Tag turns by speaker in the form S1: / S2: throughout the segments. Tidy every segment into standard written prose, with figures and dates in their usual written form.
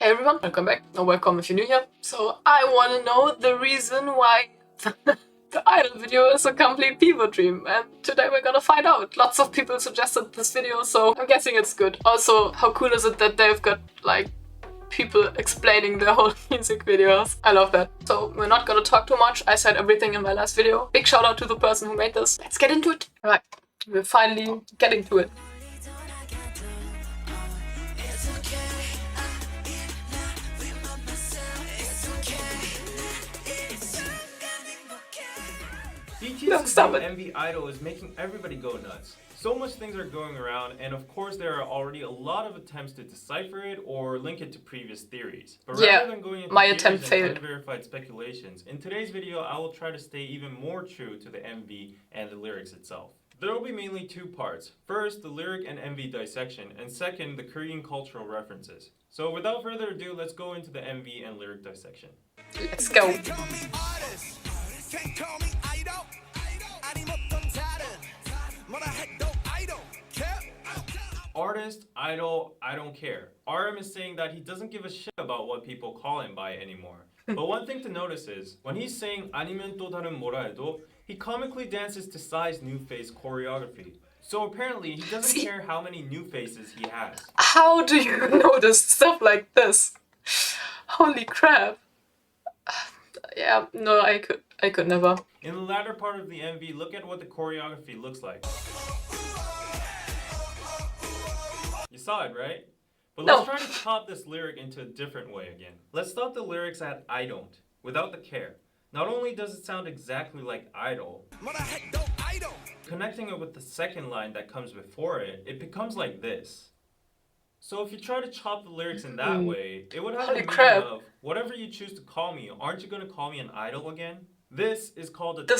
S1: Hey everyone, welcome back, or welcome if you're new here. So I want to know the reason why the idol video is a complete fever dream, and today we're gonna find out. Lots of people suggested this video, so I'm guessing it's good. Also, how cool is it that they've got like people explaining their whole music videos? I love that. So we're not gonna talk too much. I said everything in my last video. Big shout out to the person who made this. Let's get into it. Right, we're finally getting to it.
S2: BTS's new MV Idol is making everybody go nuts. So much things are going around, and of course there are already a lot of attempts to decipher it or link it to previous theories. But rather than going into
S1: my attempt failed.
S2: Unverified speculations, in today's video I will try to stay even more true to the MV and the lyrics itself. There will be mainly two parts. First, the lyric and MV dissection, and second, the Korean cultural references. So without further ado, let's go into the MV and lyric dissection.
S1: Let's go.
S2: Artist, idol, I don't care. RM is saying that he doesn't give a shit about what people call him by anymore. But one thing to notice is, when he's saying 아니면 또 다른 뭐라 해도, he comically dances to Psy's new face choreography. So apparently he doesn't care how many new faces he has.
S1: How do you notice stuff like this? Holy crap. Yeah, no, I could never.
S2: In the latter part of the MV, look at what the choreography looks like. You saw it, right? But let's try to chop this lyric into a different way again. Let's stop the lyrics at I don't, without the care. Not only does it sound exactly like idol, connecting it with the second line that comes before it, it becomes like this. So if you try to chop the lyrics in that way, it would have the meaning of, whatever you choose to call me, aren't you going to call me an idol again? This is called a top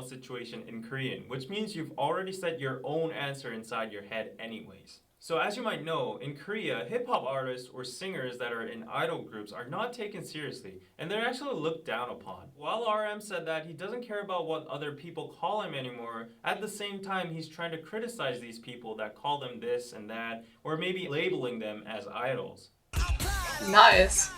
S2: situation in Korean, which means you've already set your own answer inside your head anyways. So as you might know, in Korea, hip-hop artists or singers that are in idol groups are not taken seriously, and they're actually looked down upon. While RM said that he doesn't care about what other people call him anymore, at the same time he's trying to criticize these people that call them this and that, or maybe labeling them as idols.
S1: Nice.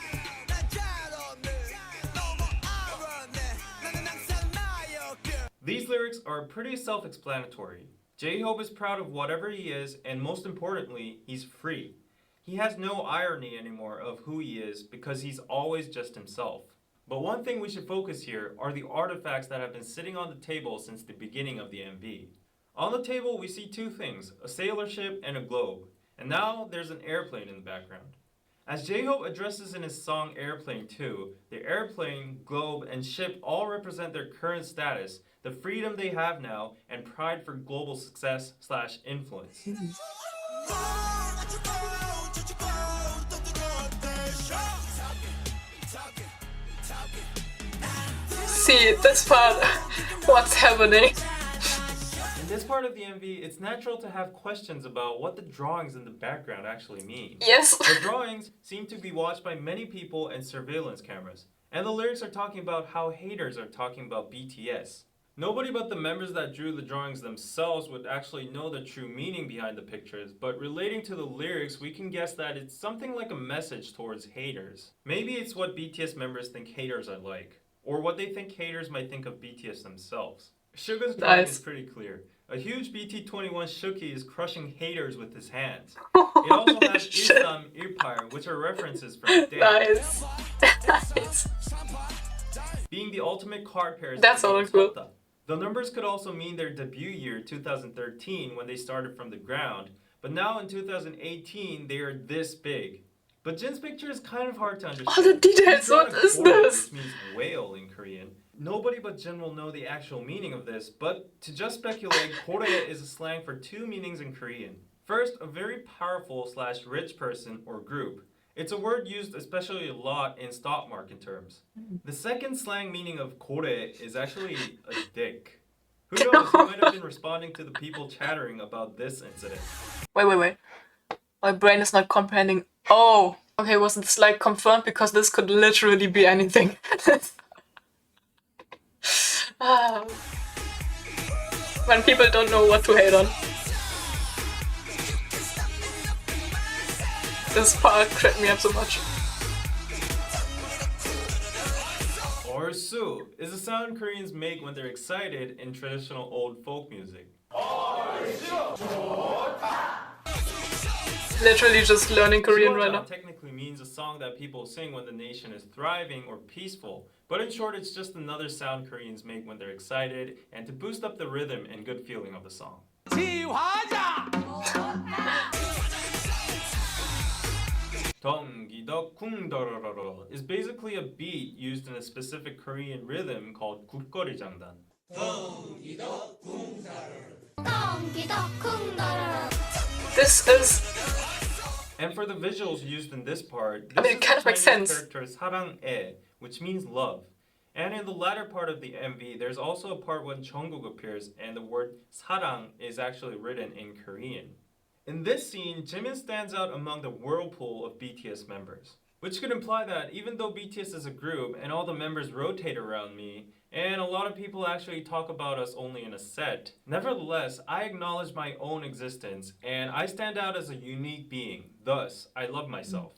S2: These lyrics are pretty self-explanatory. J-Hope is proud of whatever he is, and most importantly, he's free. He has no irony anymore of who he is because he's always just himself. But one thing we should focus here are the artifacts that have been sitting on the table since the beginning of the MV. On the table we see two things, a sailor ship and a globe. And now there's an airplane in the background. As J-Hope addresses in his song Airplane 2, the airplane, globe, and ship all represent their current status, the freedom they have now, and pride for global success/influence.
S1: See, this part, what's happening?
S2: In this part of the MV, it's natural to have questions about what the drawings in the background actually mean.
S1: Yes.
S2: The drawings seem to be watched by many people and surveillance cameras. And the lyrics are talking about how haters are talking about BTS. Nobody but the members that drew the drawings themselves would actually know the true meaning behind the pictures, but relating to the lyrics, we can guess that it's something like a message towards haters. Maybe it's what BTS members think haters are like, or what they think haters might think of BTS themselves. Suga's drawing is pretty clear. A huge BT21 Shuki is crushing haters with his hands. It also has Isam, Irpire, which are references from dance.
S1: Nice.
S2: Being the ultimate card pairs.
S1: That's all cool.
S2: The numbers could also mean their debut year, 2013, when they started from the ground. But now in 2018, they are this big. But Jin's picture is kind of hard to understand.
S1: Oh, the details, what is this?
S2: Which means whale in Korean. Nobody but Jin will know the actual meaning of this, but to just speculate, kore is a slang for two meanings in Korean. First, a very powerful/rich person or group. It's a word used especially a lot in stock market terms. The second slang meaning of kore is actually a dick. Who knows, he might have been responding to the people chattering about this incident.
S1: Wait. My brain is not comprehending. Oh, okay, was this like confirmed? Because this could literally be anything. When people don't know what to hate on. This part cracked me up so much.
S2: 얼쑤 is a sound Koreans make when they're excited in traditional old folk music.
S1: Literally just learning Korean right now.
S2: Technically means a song that people sing when the nation is thriving or peaceful. But in short, it's just another sound Koreans make when they're excited and to boost up the rhythm and good feeling of the song. 덩기덕쿵더러러러 is basically a beat used in a specific Korean rhythm called 굿거리 장단.
S1: This is...
S2: And for the visuals used in this part,
S1: I mean, it kind of makes sense.
S2: Character 사랑해, which means love. And in the latter part of the MV, there's also a part when Jungkook appears and the word 사랑 is actually written in Korean. In this scene, Jimin stands out among the whirlpool of BTS members, which could imply that even though BTS is a group and all the members rotate around me, and a lot of people actually talk about us only in a set, nevertheless, I acknowledge my own existence and I stand out as a unique being. Thus, I love myself.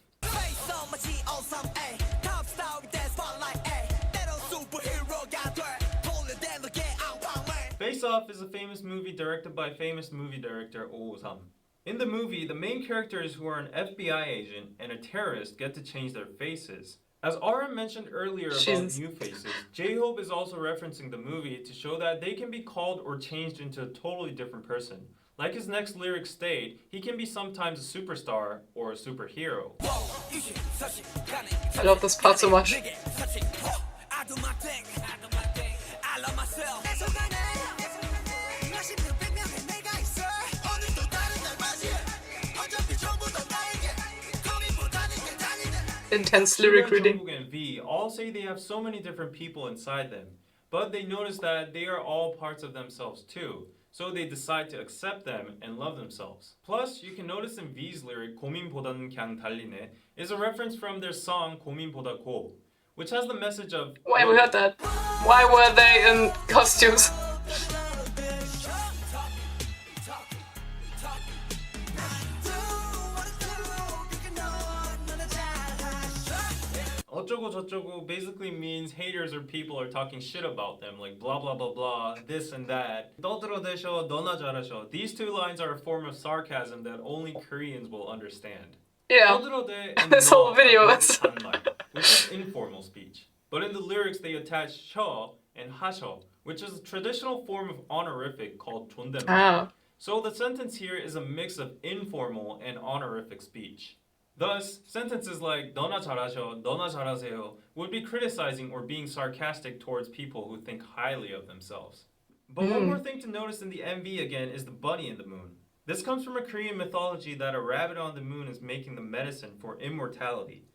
S2: Face Off is a famous movie directed by famous movie director Oh Sam. In the movie, the main characters who are an FBI agent and a terrorist get to change their faces. As RM mentioned earlier about new faces, J-Hope is also referencing the movie to show that they can be called or changed into a totally different person. Like his next lyrics state, he can be sometimes a superstar or a superhero.
S1: I love this part so much. Intense lyric reading.
S2: Jungkook and V all say they have so many different people inside them, but they notice that they are all parts of themselves too, so they decide to accept them and love themselves. Plus, you can notice in V's lyric 고민보다는 그냥 달리네 is a reference from their song 고민보다 고, which has the message of
S1: Why we heard that? Why were they in costumes?
S2: 어쩌고 저쩌고 basically means haters or people are talking shit about them, like blah blah blah blah, this and that. 떠들어대셔, 너나 잘하셔. These two lines are a form of sarcasm that only Koreans will understand.
S1: Yeah.
S2: 떠들어대 and
S1: This
S2: 너
S1: whole video
S2: are
S1: is...
S2: 반말, which is informal speech. But in the lyrics they attach 셔 and 하셔, which is a traditional form of honorific called 존댓말.
S1: Ah.
S2: So the sentence here is a mix of informal and honorific speech. Thus, sentences like 너나 잘하셔, 너나 잘하세요 would be criticizing or being sarcastic towards people who think highly of themselves. But one more thing to notice in the MV again is the bunny in the moon. This comes from a Korean mythology that a rabbit on the moon is making the medicine for immortality.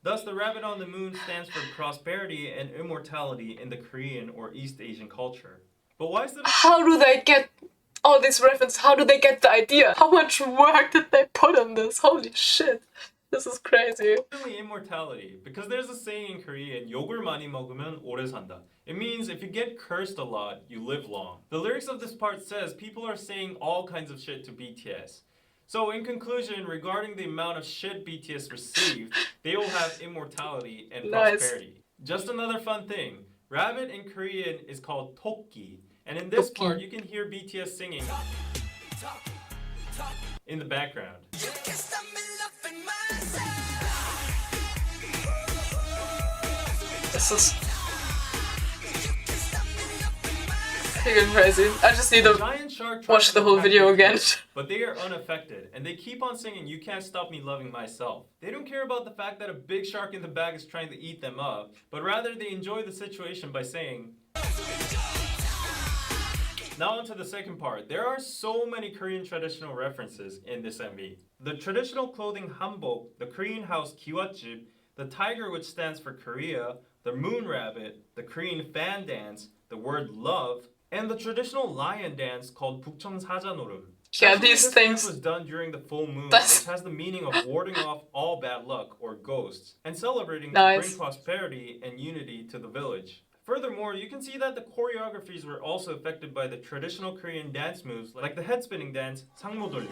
S2: Thus, the rabbit on the moon stands for prosperity and immortality in the Korean or East Asian culture. But why is it?
S1: How do they get all these references? How do they get the idea? How much work did they put on this? Holy shit. This is crazy.
S2: Really immortality, because there's a saying in Korean, 욕을 많이 먹으면 오래 산다. It means if you get cursed a lot, you live long. The lyrics of this part says people are saying all kinds of shit to BTS. So in conclusion, regarding the amount of shit BTS received, they will have immortality and prosperity. Just another fun thing, rabbit in Korean is called tokki, and in this part you can hear BTS singing in the background.
S1: This is freaking crazy. I just need to watch the whole video again.
S2: But they are unaffected, and they keep on singing, "You can't stop me loving myself." They don't care about the fact that a big shark in the bag is trying to eat them up, but rather they enjoy the situation by saying. Now onto the second part. There are so many Korean traditional references in this MV. The traditional clothing hanbok, the Korean house kiwatjip, the tiger which stands for Korea, the moon rabbit, the Korean fan dance, the word love, and the traditional lion dance called 북청 사자노름.
S1: Yeah,
S2: Actually,
S1: these
S2: this
S1: things
S2: was done during the full moon,
S1: That's-
S2: which has the meaning of warding off all bad luck or ghosts, and celebrating
S1: Nice.
S2: to bring prosperity and unity to the village. Furthermore, you can see that the choreographies were also affected by the traditional Korean dance moves like the head spinning dance, 상모 돌리기.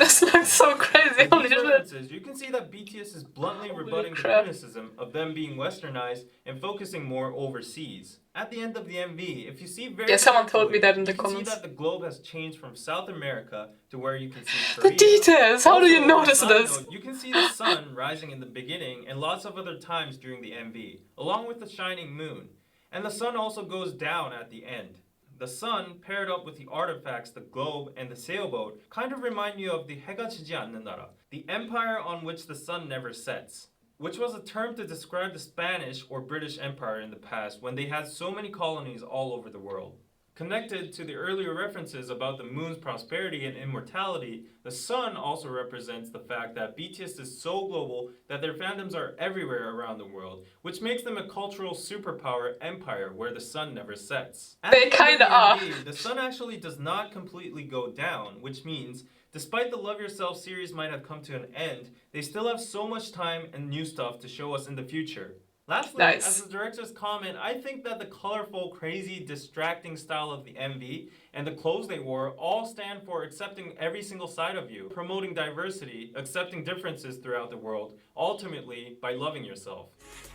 S1: This looks so crazy.
S2: With
S1: Holy
S2: these
S1: shit.
S2: references, you can see that BTS is bluntly
S1: Holy
S2: rebutting the
S1: crap.
S2: criticism of them being westernized and focusing more overseas. At the end of the MV, if you see very
S1: Yeah, someone told me
S2: carefully,
S1: that in the
S2: you can
S1: comments.
S2: see that the globe has changed from South America to where you can see
S1: The
S2: Korea.
S1: details! How do you
S2: Also,
S1: notice
S2: on a side
S1: this?
S2: note, you can see the sun rising in the beginning and lots of other times during the MV, along with the shining moon. And the sun also goes down at the end. The sun, paired up with the artifacts, the globe, and the sailboat, kind of remind you of the 해가 지지 않는 나라, the empire on which the sun never sets, which was a term to describe the Spanish or British Empire in the past when they had so many colonies all over the world. Connected to the earlier references about the moon's prosperity and immortality, the sun also represents the fact that BTS is so global that their fandoms are everywhere around the world, which makes them a cultural superpower empire where the sun never sets. At
S1: They
S2: the end of
S1: kinda
S2: the
S1: are.
S2: MV, the sun actually does not completely go down, which means despite the Love Yourself series might have come to an end, they still have so much time and new stuff to show us in the future. Lastly,
S1: Nice.
S2: as the director's comment, I think that the colorful, crazy, distracting style of the MV and the clothes they wore all stand for accepting every single side of you, promoting diversity, accepting differences throughout the world, ultimately by loving yourself.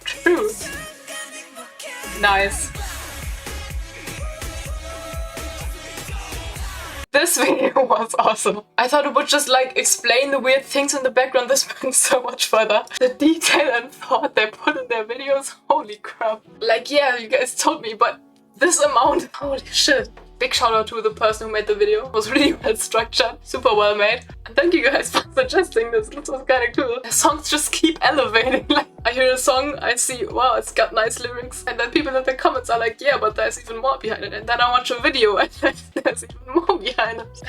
S1: True. Nice. This video was awesome. I thought it would just like explain the weird things in the background. This went so much further. The detail and thought they put in their videos, holy crap. Like, yeah, you guys told me, but this amount, holy shit. Big shout out to the person who made the video. It was really well structured, super well made. And thank you guys for suggesting this. This was kind of cool. The songs just keep elevating. Like, I hear a song, I see, wow, it's got nice lyrics. And then people in the comments are like, yeah, but there's even more behind it. And then I watch a video and there's even more behind it.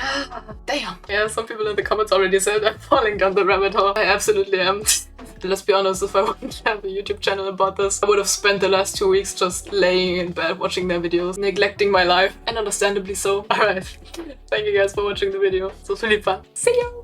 S1: Damn. Yeah, some people in the comments already said I'm falling down the rabbit hole. I absolutely am. Let's be honest, if I wouldn't have a YouTube channel about this, I would have spent the last 2 weeks just laying in bed watching their videos, neglecting my life, and understandably so. Alright, thank you guys for watching the video. It was really fun. See you!